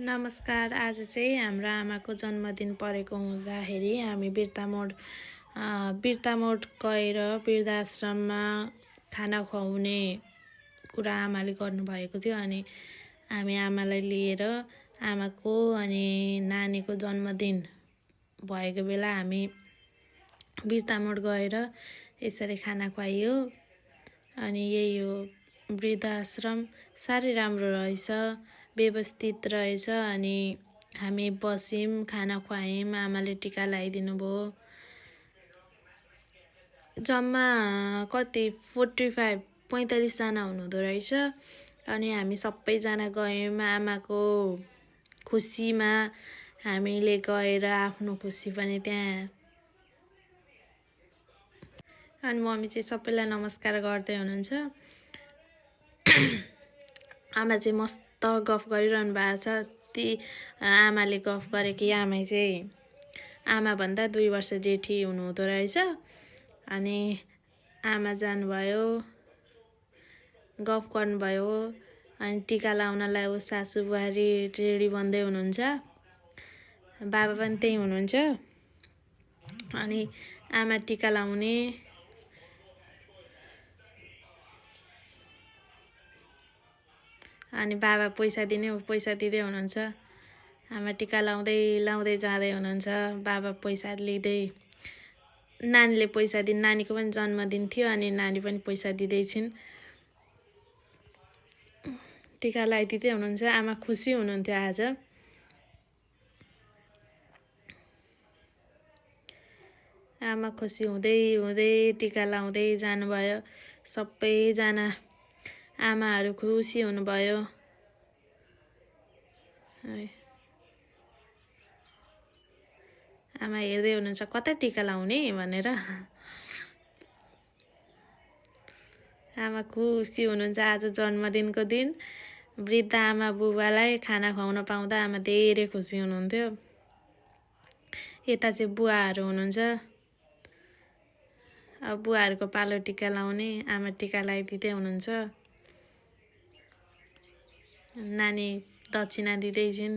नमस्कार। आज चाहिँ हाम्रो आमाको जन्मदिन परेको हुँदाखेरि हामी बिर्तामोड गएर वृद्धाश्रममा खाना खुवाउने कुरा आमाले गर्नुभएको थियो। अनि हामी आमालाई लिएर आमाको अनि नानीको जन्मदिन भएको बेला हामी बिर्तामोड गएर यसरी खाना खुवाइयो। अनि यही हो, वृद्धाश्रम साह्रै राम्रो रहेछ, व्यवस्थित रहेछ। अनि हामी बस्यौँ, खाना खुवायौँ, आमाले टिका लगाइदिनु भयो। जम्मा कति 45 जना हुनुहुँदो रहेछ। अनि हामी सबैजना गयौँ। आमाको खुसीमा हामीले गएर आफ्नो खुसी पनि त्यहाँ। अनि मम्मी चाहिँ सबैलाई नमस्कार गर्दै हुनुहुन्छ। आमा चाहिँ मस्त गफ गरिरहनु भएको छ। ती आमाले गफ गरे कि आमा चाहिँ आमाभन्दा 2 वर्ष जेठी हुनुहुँदो रहेछ। अनि आमा जानुभयो, गफ गर्नुभयो। अनि टिका लाउनलाई ऊ सासू बुहारी रेडी बन्दै हुनुहुन्छ। बाबा पनि त्यही हुनुहुन्छ। अनि आमा टिका लाउने, अनि बाबा पैसा दिने, पैसा दिँदै हुनुहुन्छ। आमा टिका लाउँदै जाँदै हुनुहुन्छ, बाबा पैसा लिँदै। नानीले पैसा दिने, नानीको पनि जन्मदिन थियो। अनि नानी पनि पैसा दिँदैछिन्, टिका लगाइदिँदै हुनुहुन्छ। आमा खुसी हुनुहुन्थ्यो आज। आमा खुसी हुँदै टिका लाउँदै जानुभयो। सबैजना आमाहरू खुसी हुनुभयो। आमा हेर्दै हुनुहुन्छ कता टिका लाउने भनेर। आमा खुसी हुनुहुन्छ आज जन्मदिनको दिन। वृद्ध आमा बुबालाई खाना खुवाउन पाउँदा आमा धेरै खुसी हुनुहुन्थ्यो। यता चाहिँ बुवाहरू हुनुहुन्छ। अब बुवाहरूको पालो टिका लाउने, आमा टिका लगाइदिँदै हुनुहुन्छ। नानी दक्षिणा दिँदैछिन्।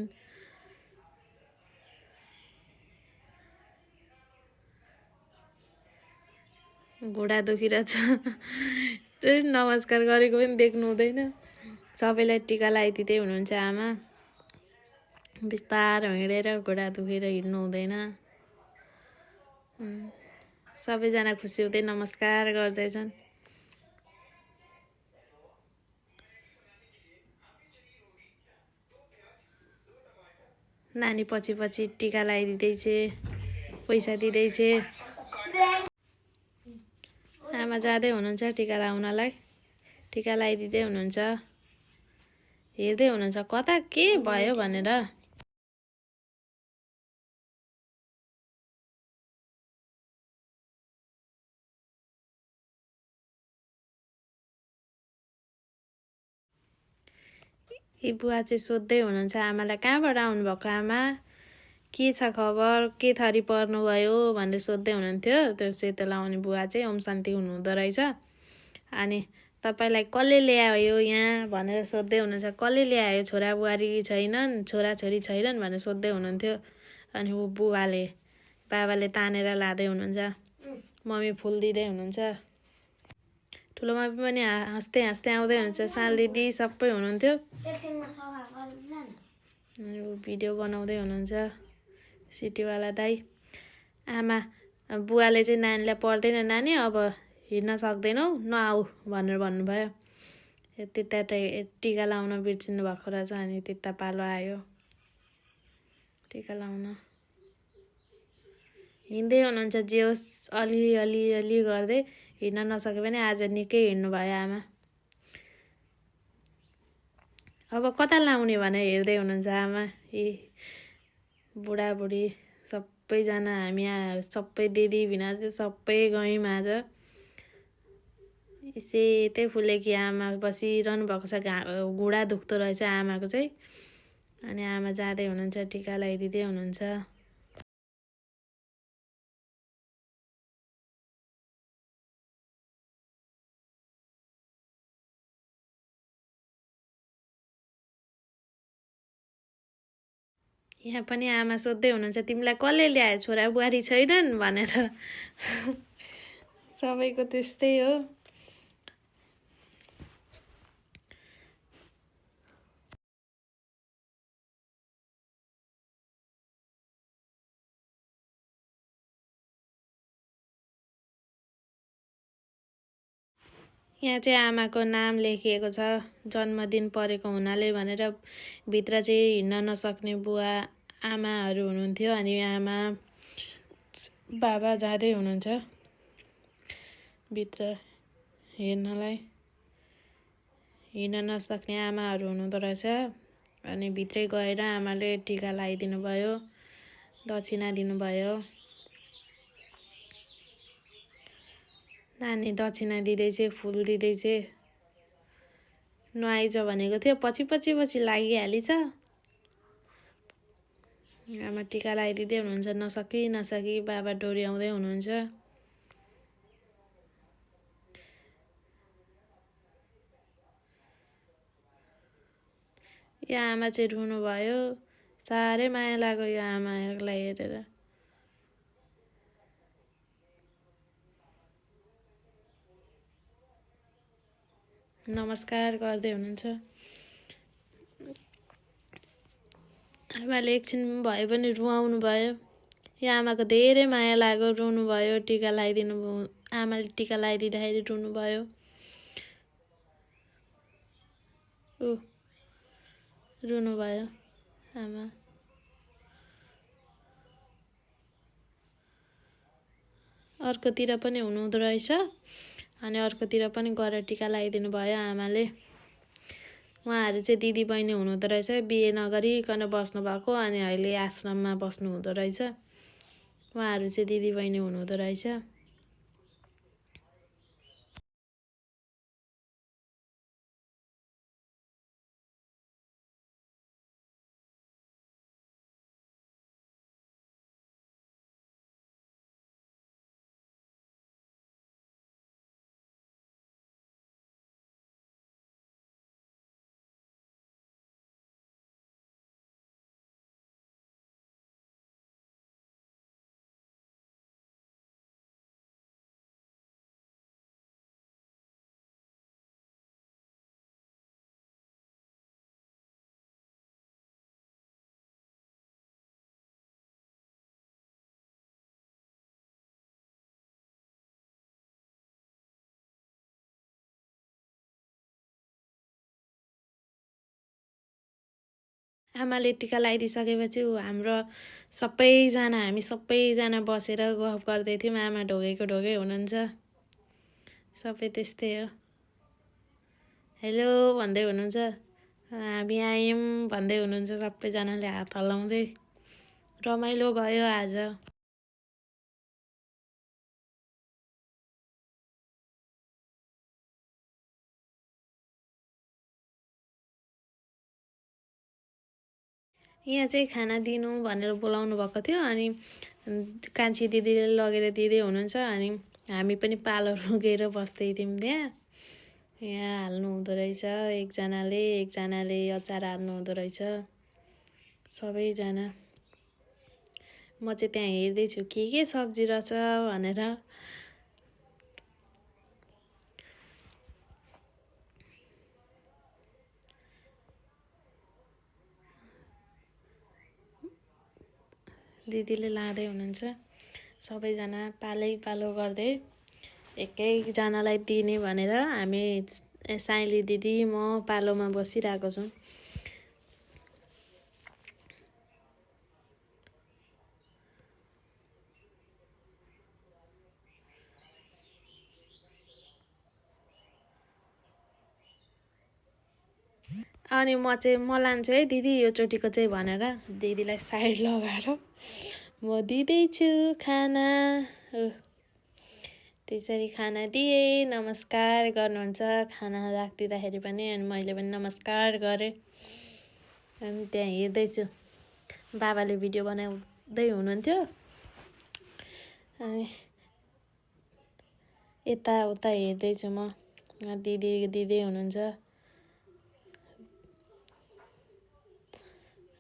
घुँडा दुखिरहेछ। नमस्कार गरेको पनि देख्नु हुँदैन। सबैलाई टिका लगाइदिँदै हुनुहुन्छ आमा। बिस्तारो हिँडेर घुँडा दुखेर हिँड्नु हुँदैन। सबैजना खुसी हुँदै नमस्कार गर्दैछन्। नानी पछि टिका लगाइदिँदैछ, पैसा दिँदैछ। आमा जाँदै हुनुहुन्छ टिका लाउनलाई, टिका लगाइदिँदै हुनुहुन्छ। हेर्दै हुनुहुन्छ कता के भयो भनेर। यी बुवा चाहिँ सोध्दै हुनुहुन्छ आमालाई, कहाँबाट आउनुभएको आमा, के छ खबर, के थरी पर्नुभयो भनेर सोध्दै हुनुहुन्थ्यो। त्यो सेतो लाउने बुवा चाहिँ ओम शान्ति हुनुहुँदो रहेछ। अनि तपाईँलाई कसले ल्यायो यहाँ भनेर सोध्दै हुनुहुन्छ। कसले ल्यायो, छोरा बुहारी छैनन्, छोराछोरी छैनन् भनेर सोध्दै हुनुहुन्थ्यो। अनि ऊ बुवाले, बाबाले तानेर लाँदै हुनुहुन्छ। मम्मी फुल दिँदै हुनुहुन्छ। ठुलो मम्मी पनि हाँस्दै आउँदै हुनुहुन्छ। साल दिदी सबै हुनुहुन्थ्यो। भिडियो बनाउँदै हुनुहुन्छ सिटीवाला दाई। आमा बुवाले चाहिँ नानीलाई, पर्दैन नानी, अब हिँड्न सक्दैनौ, नआऊ भनेर भन्नुभयो। त्यता टिका लाउन बिर्सिनु भएको रहेछ। अनि त्यता पालो आयो टिका लाउन। हिँड्दै हुनुहुन्छ, जे होस् अलि गर्दै। हिँड्न नसके पनि आज निकै हिँड्नुभयो आमा। अब कता लाउने भनेर हेर्दै हुनुहुन्छ आमा। यी बुढाबुढी सबैजना, हामी सबै दिदी भिनाजु सबै गयौँ आज। सेतै फुलेकी आमा बसिरहनु भएको छ। घुँडा दुख्दो रहेछ आमाको चाहिँ। अनि आमा जाँदै हुनुहुन्छ, टिका लगाइदिँदै हुनुहुन्छ। यहाँ पनि आमा सोध्दै हुनुहुन्छ तिमीलाई कसले ल्यायो छोरा बुहारी छैनन् भनेर सबैको त्यस्तै हो। यहाँ चाहिँ आमाको नाम लेखिएको छ जन्मदिन परेको हुनाले भनेर। भित्र चाहिँ हिँड्न नसक्ने बुवा आमाहरू हुनुहुन्थ्यो अनि आमा बाबा जाँदै हुनुहुन्छ भित्र हेर्नलाई। हिँड्न नसक्ने आमाहरू हुनुहुँदो रहेछ अनि भित्रै गएर आमाले टिका लगाइदिनु भयो, दक्षिणा दिनुभयो। नानी दक्षिणा दिँदैछ, फुल दिँदैछ। नआइज भनेको थियो, पछि पछि पछि लागिहालिछ। आमा टिका लगाइदिँदै हुनुहुन्छ, नसकी बाबा डोर्याउँदै हुनुहुन्छ। यो आमा चाहिँ रुनुभयो, साह्रै माया लाग्यो यो आमालाई हेरेर। नमस्कार गर्दै हुनुहुन्छ। आमाले एकछिन भए पनि रुवाउनु भयो। यो आमाको धेरै माया लाग्यो, रुनुभयो। टिका लगाइदिनु भयो, आमाले टिका लगाइदिँदाखेरि रुनुभयो। रुनुभयो आमा। अर्कोतिर पनि हुनुहुँदो रहेछ अनि अर्कोतिर पनि गएर टिका लगाइदिनु भयो आमाले। उहाँहरू चाहिँ दिदी बहिनी हुनुहुँदो रहेछ, बिहे नगरिकन बस्नुभएको अनि अहिले आश्रममा बस्नु हुँदो रहेछ। उहाँहरू चाहिँ दिदी बहिनी हुनुहुँदो रहेछ। आमाले टिका लगाइदिइसकेपछि हाम्रो हामी सबैजना बसेर गफ गर्दै थियौँ। आमा ढोगेको ढोगै हुनुहुन्छ। सबै त्यस्तै हो। हेलो भन्दै हुनुहुन्छ, हामी आयौँ भन्दै हुनुहुन्छ सबैजनाले हात हल्लाउँदै। रमाइलो भयो आज। यहाँ चाहिँ खाना दिनु भनेर बोलाउनु भएको थियो अनि कान्छी दिदीले लगेर दिँदै हुनुहुन्छ अनि हामी पनि पालो रोकेर बस्दै थियौँ त्यहाँ। यहाँ हाल्नु हुँदो रहेछ एकजनाले अचार हाल्नु हुँदो रहेछ सबैजना। म चाहिँ त्यहाँ हेर्दैछु के सब्जी रहेछ भनेर। दिदीले लाँदै हुनुहुन्छ। सबैजना पालो गर्दै एकैजनालाई दिने भनेर हामी साइली दिदी म पालोमा बसिरहेको छौँ। अनि म लान्छु है दिदी यो चोटिको चाहिँ भनेर दिदीलाई साइड लगाएर म दिँदैछु खाना। त्यसरी खाना दिएँ, नमस्कार गर्नुहुन्छ खाना राखिदिँदाखेरि पनि अनि मैले पनि नमस्कार गरेँ। अनि त्यहाँ हेर्दैछु बाबाले भिडियो बनाउँदै हुनुहुन्थ्यो अनि यताउता हेर्दैछु म। दिदी हुनुहुन्छ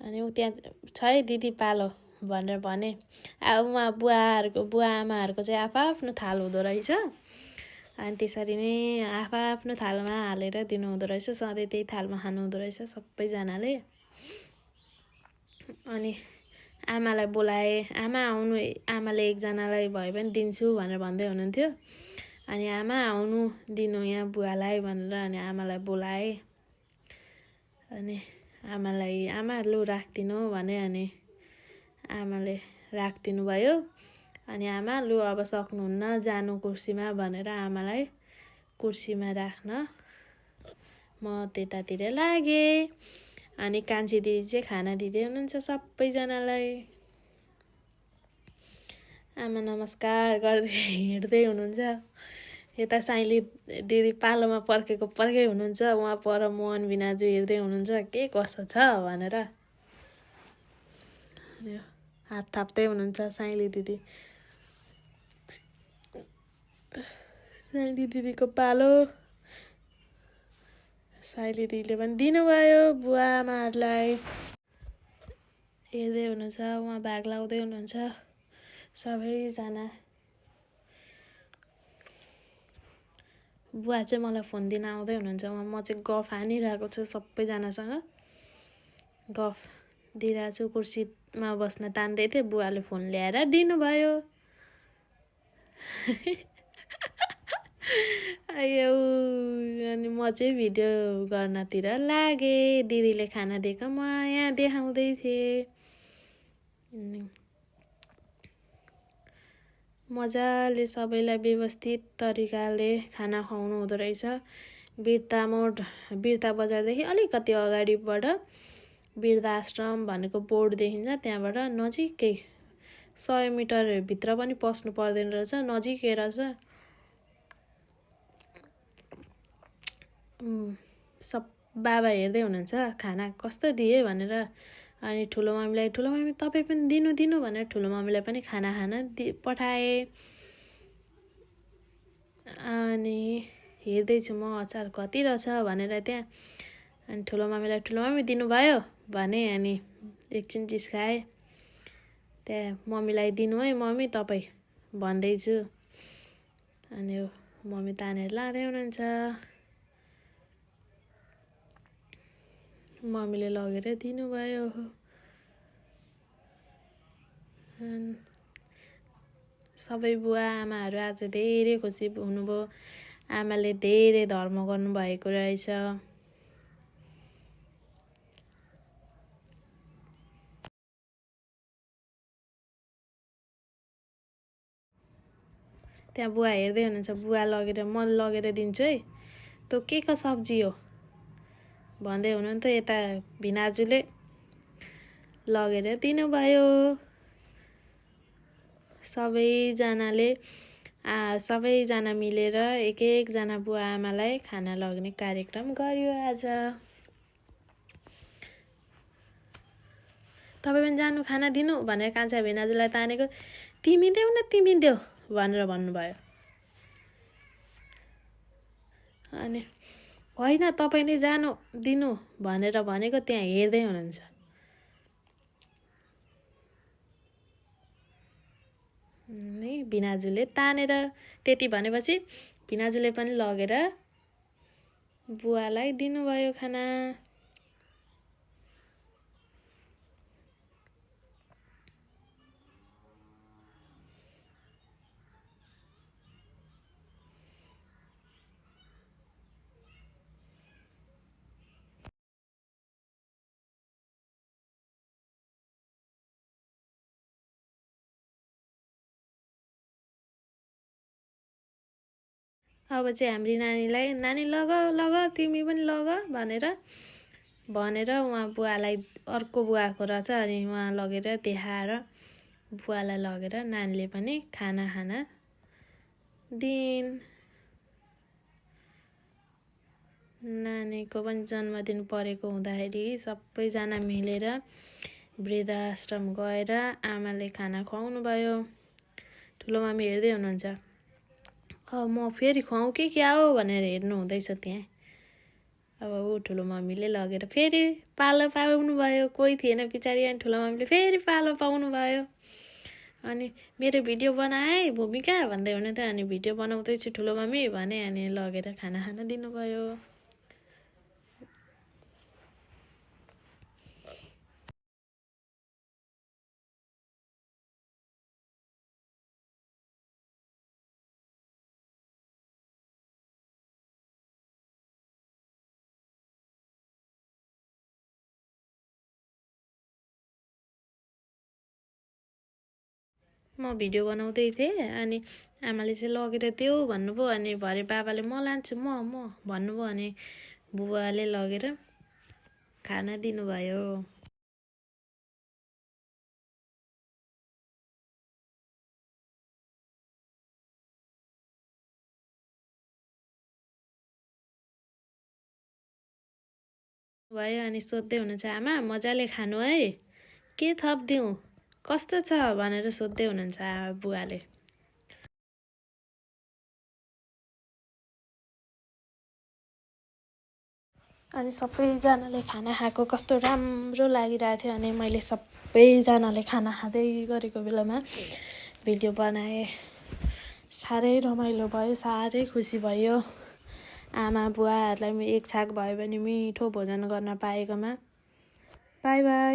अनि ऊ त्यहाँ छ है दिदी पालो भनेर भने। अब उहाँ बुवा आमाहरूको चाहिँ आफ्नो थाल हुँदो रहेछ। अनि त्यसरी नै आफ्नो थालमा हालेर दिनु हुँदो रहेछ। सधैँ त्यही थालमा खानु हुँदो रहेछ सबैजनाले। अनि आमालाई बोलाए, आमाले एकजनालाई भए पनि दिन्छु भनेर भन्दै हुनुहुन्थ्यो। अनि आमा आउनु दिनु यहाँ बुवालाई भनेर अनि आमालाई बोलाए। अनि आमा लु राखिदिनु भने अनि आमाले राखिदिनु भयो। अनि आमा लु अब सक्नुहुन्न जानु कुर्सीमा भनेर आमालाई कुर्सीमा राख्न म त्यतातिर लागेँ। अनि कान्छी दिदी चाहिँ खाना दिँदै हुनुहुन्छ सबैजनालाई। आमा नमस्कार गर्दै हिँड्दै हुनुहुन्छ। यता साइली दिदी पालोमा पर्खेकै हुनुहुन्छ। उहाँ पर मोहन बिनाजु हेर्दै हुनुहुन्छ के कसो छ भनेर। हात थाप्दै हुनुहुन्छ साइली दिदी। साइली दिदीको पालो। साइली दिदीले पनि दिनुभयो बुवा आमाहरूलाई। हेर्दै हुनुहुन्छ, उहाँ भाग लाउँदै हुनुहुन्छ सबैजना। बुवा चाहिँ मलाई फोन दिन आउँदै हुनुहुन्छ। म चाहिँ गफ हानिरहेको छु सबैजनासँग। गफ दिइरहेको छु, कुर्सीमा बस्न तान्दै थिएँ, बुवाले फोन ल्याएर दिनुभयो। आयो। अनि म चाहिँ भिडियो गर्नतिर लागेँ। दिदीले खाना दिएको म यहाँ देखाउँदै थिएँ। मजाले सबैलाई व्यवस्थित तरिकाले खाना खुवाउनु हुँदो रहेछ। बिर्ता बजारदेखि अलिकति अगाडिबाट वृद्धाश्रम भनेको बोर्ड देखिन्छ। त्यहाँबाट नजिकै 100 मिटरभित्र पनि पस्नु पर्दैन रहेछ, नजिकै रहेछ। सब बाबा हेर्दै हुनुहुन्छ खाना कस्तो दिए भनेर। अनि ठुलो मम्मीलाई तपाईँ पनि दिनु भनेर ठुलो मम्मीलाई पनि खाना पठाए। अनि हेर्दैछु म अचार कति रहेछ भनेर त्यहाँ। अनि ठुलो मम्मी दिनुभयो भने अनि एकछिन जिस्काएँ। त्यहाँ मम्मीलाई दिनु है मम्मी तपाईँ भन्दैछु। अनि मम्मी तानेर लाँदै हुनुहुन्छ। मम्मीले लगेर दिनुभयो। सबै बुवा आमाहरू आज धेरै खुसी हुनुभयो। आमाले धेरै धर्म गर्नुभएको रहेछ। त्यहाँ बुवा हेर्दै हुनुहुन्छ। बुवा म लगेर दिन्छु है, तँ के को सब्जी हो भन्दै हुनुहुन्थ्यो। यता भिनाजुले लगेर दिनुभयो। सबैजना मिलेर एकजना बुवा आमालाई खाना लग्ने कार्यक्रम गर्यो आज। तपाईँ पनि जानु खाना दिनु भनेर कान्छा भिनाजुलाई तानेको। तिमी देऊ भनेर भन्नुभयो। अनि होइन तपाईँ नै जानु दिनु भनेर भनेको। त्यहाँ हेर्दै हुनुहुन्छ। भिनाजुले तानेर त्यति भनेपछि भिनाजुले पनि लगेर बुवालाई दिनुभयो खाना। अब चाहिँ हाम्रो नानीलाई नानी लग तिमी पनि लग भनेर उहाँ बुवालाई अर्को बुवाको रहेछ। अनि उहाँ लगेर देखाएर बुवालाई लगेर नानीले पनि खाना दिइन्। नानीको पनि जन्मदिन परेको हुँदाखेरि सबैजना मिलेर वृद्धाश्रम गएर आमाले खाना खुवाउनु भयो। ठुलो मम्मी हेर्दै हुनुहुन्छ। म फेरि खुवाउँ कि क्या हो भनेर हेर्नु हुँदैछ त्यहाँ। अब ऊ ठुलो मम्मीले लगेर फेरि पालो पाउनुभयो, कोही थिएन पछाडि, अनि ठुलो मम्मीले फेरि पालो पाउनुभयो। अनि मेरो भिडियो बनाए भूमिका भन्दै हुनुहुन्थ्यो। अनि भिडियो बनाउँदैछु ठुलो मम्मी भने, अनि लगेर खाना खान दिनुभयो। म भिडियो बनाउँदै थिएँ, अनि आमाले चाहिँ लगेर देऊ भन्नुभयो। अनि भरे बाबाले म लान्छु म भन्नुभयो। अनि बुबाले लगेर खाना दिनुभयो। भयो अनि सोध्दै हुनुहुन्छ, आमा मजाले खानु है, के थप दिउँ, कस्तो छ भनेर सोध्दै हुनुहुन्छ बुवाले। अनि सबैजनाले खाना खाएको कस्तो राम्रो लागिरहेको थियो। अनि मैले सबैजनाले खाना खाँदै गरेको बेलामा भिडियो बनाएँ। साह्रै रमाइलो भयो, साह्रै खुसी भयो। आमा बुवाहरूलाई एक छाक भयो भने मिठो भोजन गर्न पाएकोमा। By by.